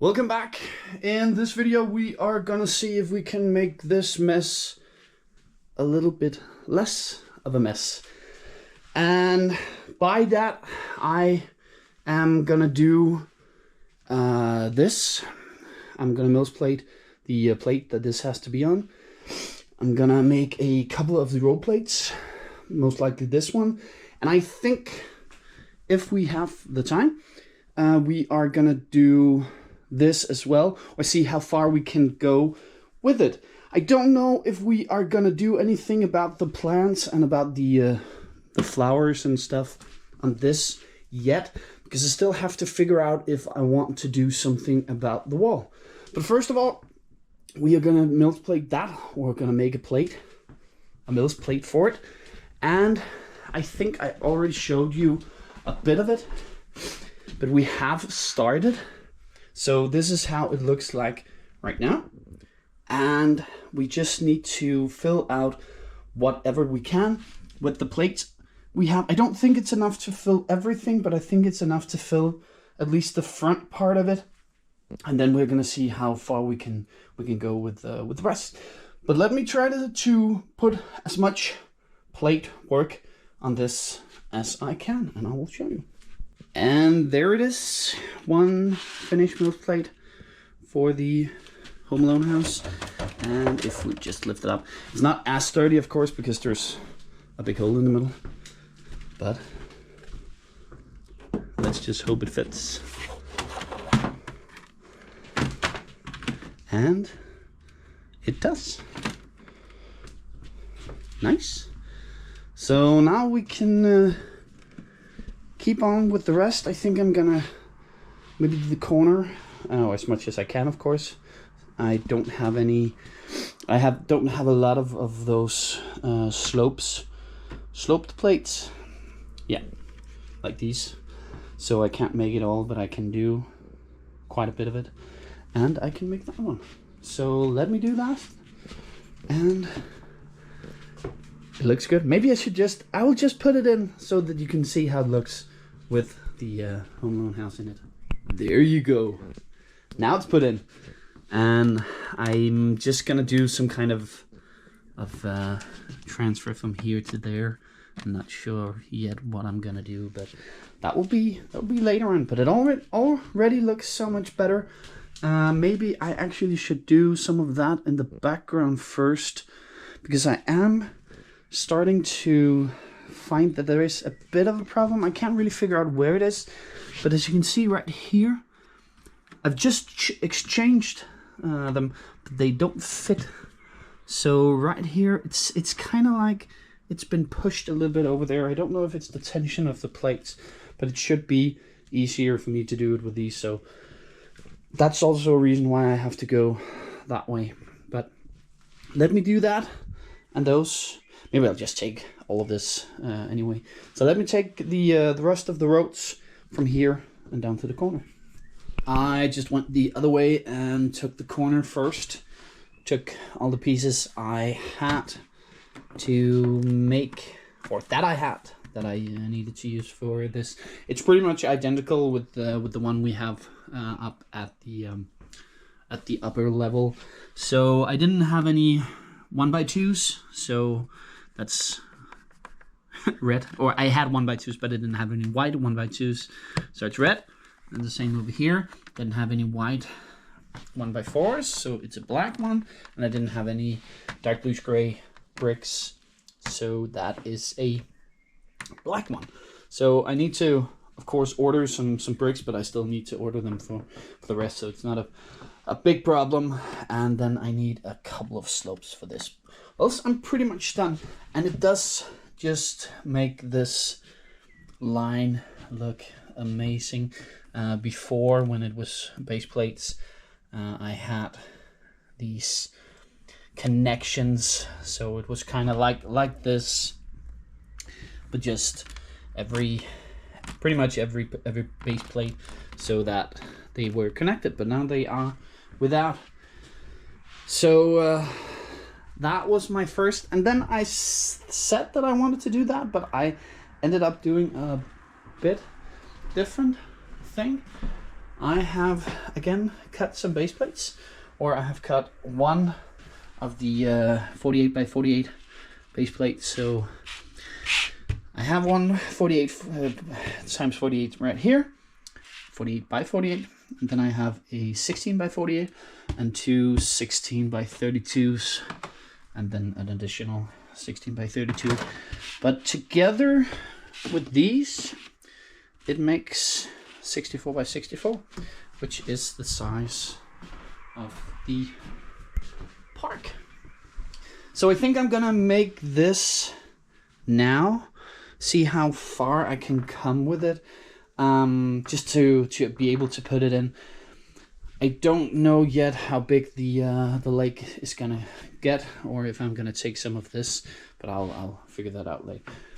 Welcome back. In this video we are gonna see if we can make this mess a little bit less of a mess. And by that I am gonna do this. I'm gonna MILS plate the plate that this has to be on. I'm gonna make a couple of the roll plates, most likely this one. And I think if we have the time, we are gonna do this as well, or see how far we can go with it. I don't know if we are gonna do anything about the plants and about the flowers and stuff on this yet, because I still have to figure out if I want to do something about the wall. But first of all, we are gonna MILS plate that. We're gonna make a MILS plate for it, and I think I already showed you a bit of it, but we have started. So this is how it looks like right now, and we just need to fill out whatever we can with the plates we have. I don't think it's enough to fill everything, but I think it's enough to fill at least the front part of it, and then we're gonna see how far we can go with the rest. But let me try to put as much plate work on this as I can, and I will show you. And there it is, one finished MILS plate for the Home Alone house. And if we just lift it up, it's not as sturdy, of course, because there's a big hole in the middle, but let's just hope it fits. And it does. Nice. So now we can keep on with the rest. I think I'm gonna maybe do the corner as much as I can, of course. I don't have any, don't have a lot of those sloped plates. Yeah, like these. So I can't make it all, but I can do quite a bit of it. And I can make that one. So let me do that. And it looks good. Maybe I will just put it in so that you can see how it looks with the Home Alone house in it. There you go. Now it's put in. And I'm just gonna do some kind of transfer from here to there. I'm not sure yet what I'm gonna do, but that will be later on. But it already looks so much better. Maybe I actually should do some of that in the background first, because I am starting to find that there is a bit of a problem. I can't really figure out where it is, but as you can see right here, I've just exchanged them, but they don't fit. So right here, it's kind of like it's been pushed a little bit over there. I don't know if it's the tension of the plates, but it should be easier for me to do it with these. So that's also a reason why I have to go that way. But let me do that, and those. Maybe I'll just take all of this anyway. So let me take the rest of the roads from here and down to the corner. I just went the other way and took the corner first. Took all the pieces I had to make, or that I needed to use for this. It's pretty much identical with the one we have up at the upper level. So I didn't have any 1x2s, so that's red. Or I had 1x2s, but I didn't have any white 1x2s, so it's red. And the same over here, didn't have any white 1x4s, so it's a black one. And I didn't have any dark bluish gray bricks, so that is a black one. So I need to, of course, order some bricks, but I still need to order them for the rest, so it's not a big problem. And then I need a couple of slopes for this. Else I'm pretty much done, and it does just make this line look amazing. Before, when it was base plates, I had these connections, so it was kind of like this, but just pretty much every base plate, so that they were connected. But now they are without. So that was my first, and then I said that I wanted to do that, but I ended up doing a bit different thing. I have again cut some base plates, or I have cut one of the 48 by 48 base plates. So I have one 48 times 48 right here, 48 by 48, and then I have a 16 by 48 and two 16 by 32s, and then an additional 16 by 32. But together with these, it makes 64 by 64, which is the size of the park. So I think I'm gonna make this now, see how far I can come with it, just to be able to put it in. I don't know yet how big the lake is gonna get, or if I'm gonna take some of this, but I'll figure that out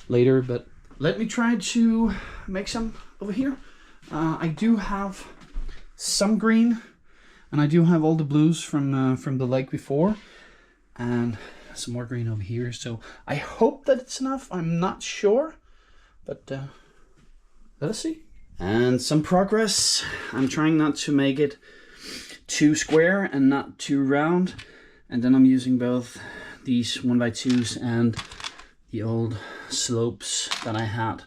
later. But let me try to make some over here. I do have some green, and I do have all the blues from the lake before, and some more green over here. So I hope that it's enough. I'm not sure, but let us see. And some progress. I'm trying not to make it too square and not too round, and then I'm using both these 1x2s and the old slopes that I had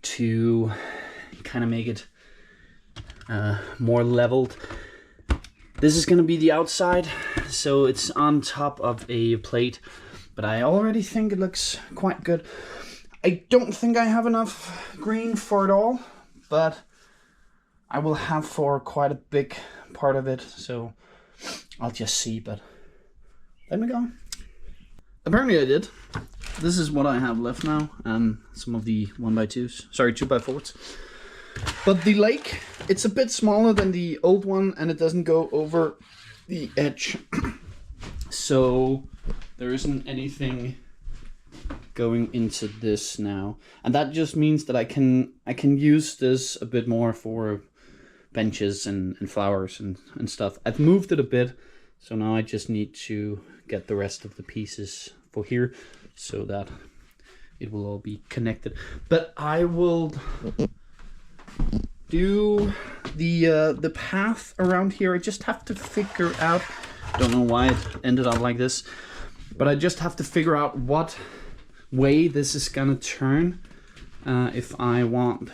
to kind of make it more leveled. This is going to be the outside, so it's on top of a plate, but I already think it looks quite good. I don't think I have enough green for it all, but I will have for quite a big part of it, so I'll just see. But let me go. Apparently I did. This is what I have left now, and some of the 1x2s, sorry, 2x4s. But the lake, it's a bit smaller than the old one, and it doesn't go over the edge. So there isn't anything going into this now, and that just means that I can use this a bit more for benches and flowers and stuff. I've moved it a bit, so now I just need to get the rest of the pieces for here so that it will all be connected. But I will do the path around here. I just have to figure out, don't know why it ended up like this, but I just have to figure out what way this is gonna turn. If I want,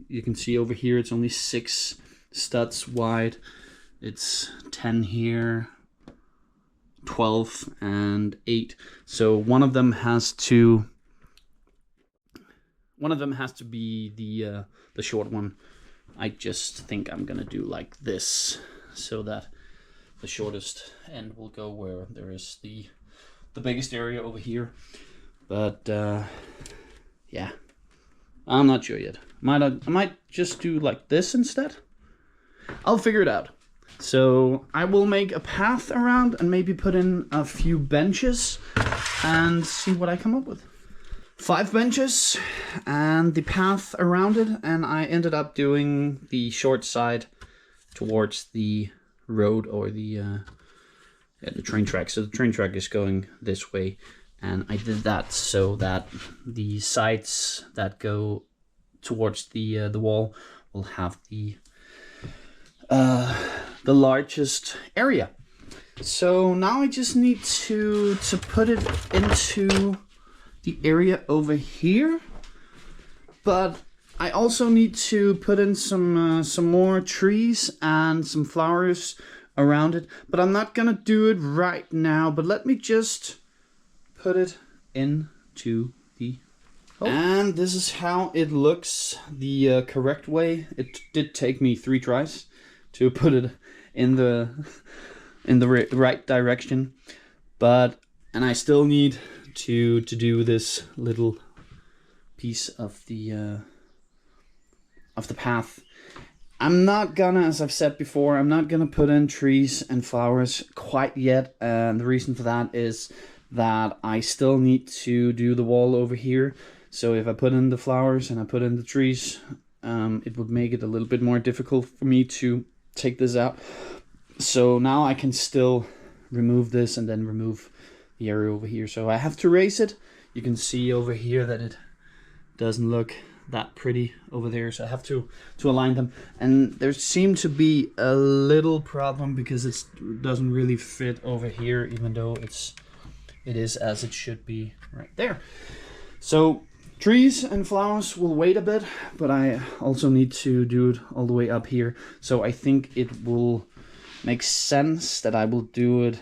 you can see over here it's only 6 studs wide. It's 10 here, 12 and 8. So one of them has to be the short one. I just think I'm gonna do like this, so that the shortest end will go where there is the biggest area over here. But yeah, I'm not sure yet. I might just do like this instead. I'll figure it out. So I will make a path around and maybe put in a few benches and see what I come up with. 5 benches and the path around it, and I ended up doing the short side towards the road, or the train track. So the train track is going this way, and I did that so that the sides that go towards the wall will have the largest area. So now I just need to put it into the area over here, but I also need to put in some more trees and some flowers around it, but I'm not gonna do it right now. But let me just put it into the hole. And this is how it looks the correct way. It did take me 3 tries to put it in the right direction, and I still need to do this little piece of the path. I'm not gonna, as I've said before, I'm not gonna put in trees and flowers quite yet, and the reason for that is that I still need to do the wall over here. So if I put in the flowers and I put in the trees, it would make it a little bit more difficult for me to take this out. So now I can still remove this and then remove area over here. So I have to raise it. You can see over here that it doesn't look that pretty over there, so I have to align them. And there seemed to be a little problem because it doesn't really fit over here, even though it is as it should be right there. So trees and flowers will wait a bit, but I also need to do it all the way up here. So I think it will make sense that I will do it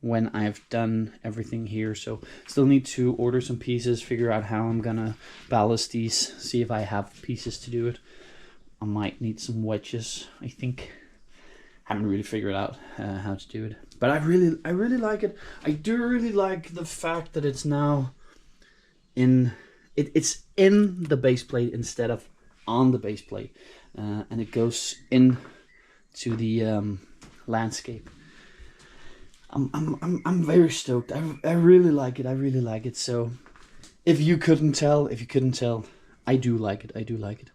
when I've done everything here. So still need to order some pieces, figure out how I'm gonna ballast these, see if I have pieces to do it. I might need some wedges, I think. Haven't really figured out how to do it, but I really like it. I do really like the fact that it's now it's in the base plate instead of on the base plate, and it goes in to the landscape. I'm very stoked. I really like it. I really like it. So if you couldn't tell, I do like it. I do like it.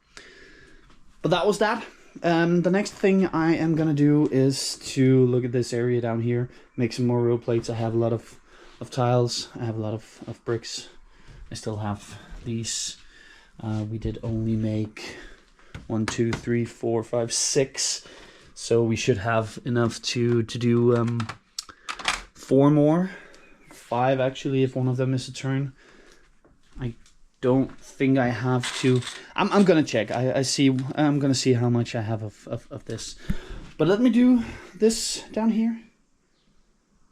But that was that. The next thing I am gonna do is to look at this area down here, make some more row plates. I have a lot of tiles. I have a lot of bricks. I still have these. We did only make 1, 2, 3, 4, 5, 6. So we should have enough to do 4 more. 5 actually, if one of them is a turn. I don't think I have to. I'm gonna check. I'm gonna see how much I have of this. But let me do this down here,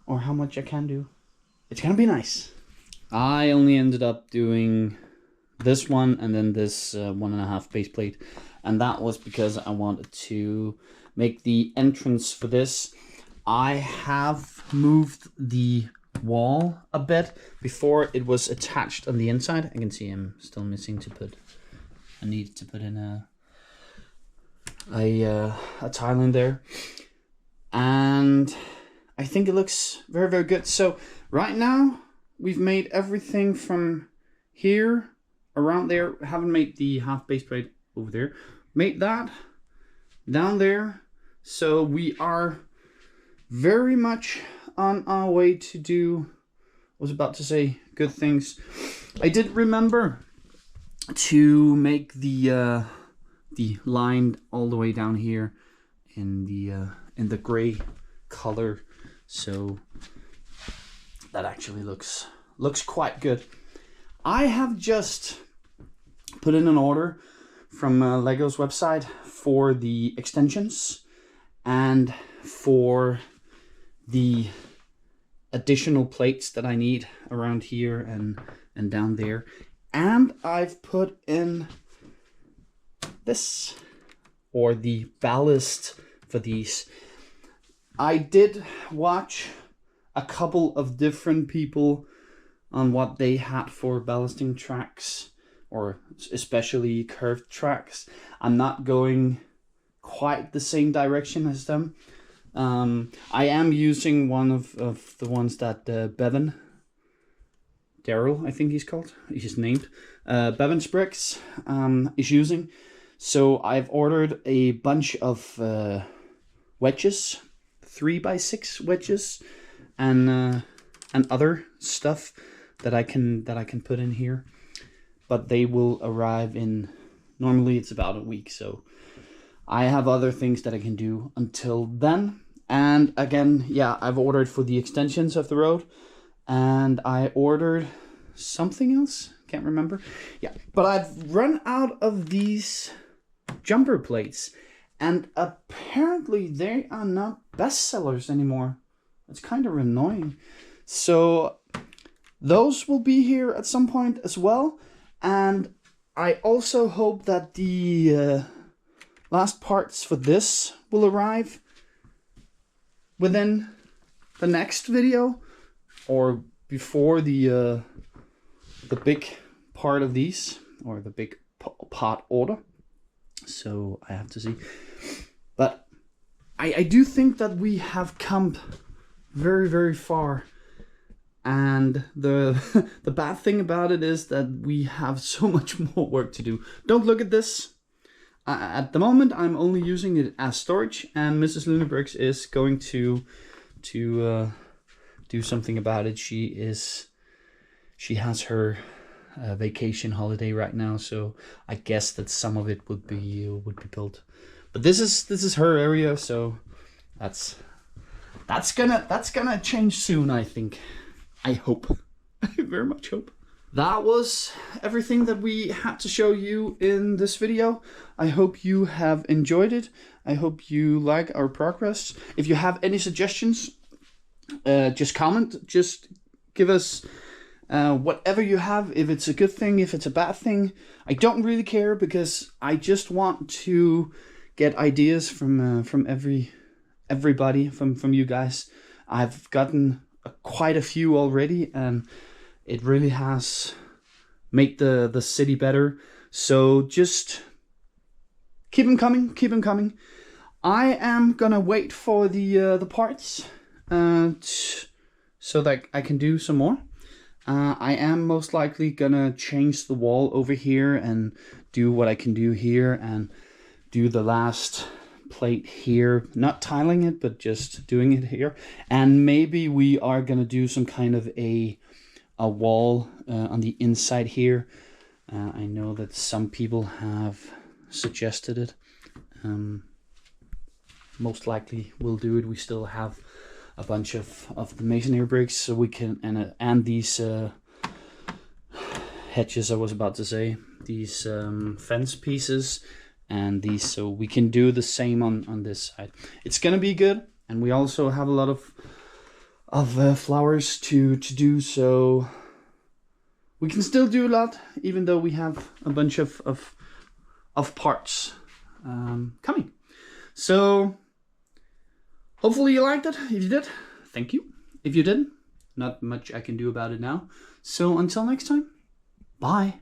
or how much I can do. It's gonna be nice. I only ended up doing this one and then this 1.5 base plate, and that was because I wanted to make the entrance for this. I have moved the wall a bit. Before it was attached on the inside. I can see I'm still missing to put. I need to put in a tile in there, and I think it looks very, very good. So right now we've made everything from here around there. Haven't made the half base plate over there. Made that down there. So we are very much on our way to do, I was about to say, good things. I did remember to make the line all the way down here in the gray color, so that actually looks quite good. I have just put in an order from Lego's website for the extensions and for the additional plates that I need around here and down there. And I've put in this, or the ballast for these. I did watch a couple of different people on what they had for ballasting tracks, or especially curved tracks. I'm not going quite the same direction as them. I am using one of the ones that Bevan, Daryl, I think he's named, Bevan's Bricks is using. So I've ordered a bunch of wedges, 3x6 wedges, and other stuff that I can put in here. But they will arrive in, normally it's about a week, so I have other things that I can do until then. And again, yeah, I've ordered for the extensions of the road, and I ordered something else, can't remember. Yeah, but I've run out of these jumper plates, and apparently they are not bestsellers anymore. It's kind of annoying. So those will be here at some point as well. And I also hope that the last parts for this will arrive within the next video, or before the big part of these, or the big part order. So I have to see. But I do think that we have come very, very far. And the bad thing about it is that we have so much more work to do. Don't look at this. At the moment, I'm only using it as storage, and Mrs. Lunabricks is going to do something about it. She has her vacation holiday right now, so I guess that some of it would be built. But this is her area, so that's gonna change soon, I think. I hope. I very much hope. That was everything that we had to show you in this video. I hope you have enjoyed it. I hope you like our progress. If you have any suggestions, just comment. Just give us whatever you have. If it's a good thing, if it's a bad thing, I don't really care, because I just want to get ideas from everybody, from you guys. I've gotten quite a few already, and it really has made the city better. So just keep them coming. I am gonna wait for the parts so that I can do some more. I am most likely gonna change the wall over here and do what I can do here and do the last plate here, not tiling it, but just doing it here. And maybe we are gonna do some kind of a wall on the inside here. I know that some people have suggested it. Most likely we'll do it. We still have a bunch of the masonry bricks, so we can, and these hedges, I was about to say, these fence pieces, and these, so we can do the same on this side. It's gonna be good, and we also have a lot of flowers to do, so we can still do a lot, even though we have a bunch of parts coming. So hopefully you liked it. If you did, thank you. If you didn't, not much I can do about it now. So until next time, bye.